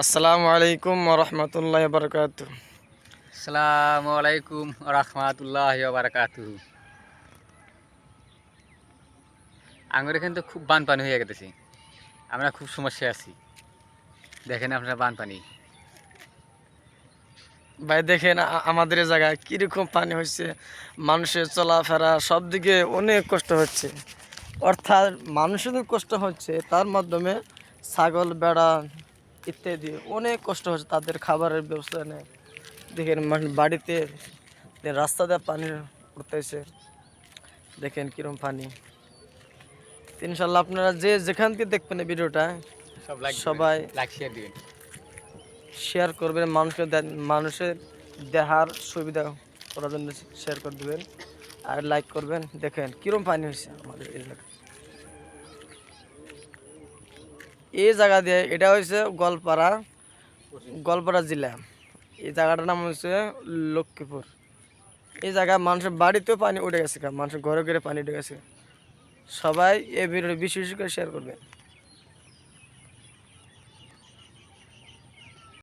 আসসালামু আলাইকুম রহমতুল্লাহ বারকাত। আসসালামু আলাইকুম রাহমাতুল্লাহি ওয়া বারাকাতুহু। আমাদের এখানে তো খুব বানপানি হয়ে গেছে। আমরা খুব সমস্যায় আছি। দেখেন আপনারা বানপানি। ভাই দেখেন আমাদের এই জায়গায় কীরকম পানি হচ্ছে, মানুষের চলাফেরা সব দিকে অনেক কষ্ট হচ্ছে। অর্থাৎ মানুষেরও কষ্ট হচ্ছে, তার মাধ্যমে ছাগল বেড়া ইত্যাদি অনেক কষ্ট হচ্ছে, তাদের খাবারের ব্যবস্থা নেই। দেখেন বাড়িতে রাস্তা দিয়ে পানি পড়তেছে, দেখেন কীরকম পানি। ইনশাল্লাহ আপনারা যে যেখান থেকে দেখবেন এই ভিডিওটা সব লাইক দিবেন, সবাই লাইক শেয়ার দিবেন। শেয়ার করবেন, মানুষের দেখার সুবিধা করার জন্য শেয়ার করে দেবেন আর লাইক করবেন। দেখেন কিরম পানি হয়েছে আমাদের এই জায়গায়। এই জায়গা দিয়ে এটা হয়েছে গোয়ালপাড়া জেলা। এই জায়গাটার নাম হচ্ছে লক্ষ্মীপুর। এই জায়গায় মানুষের বাড়িতেও পানি উঠে গেছে, মানুষের ঘরে ঘরে পানি উঠে গেছে। সবাই এই ভিডিওটি বেশি বেশি করে শেয়ার করবেন।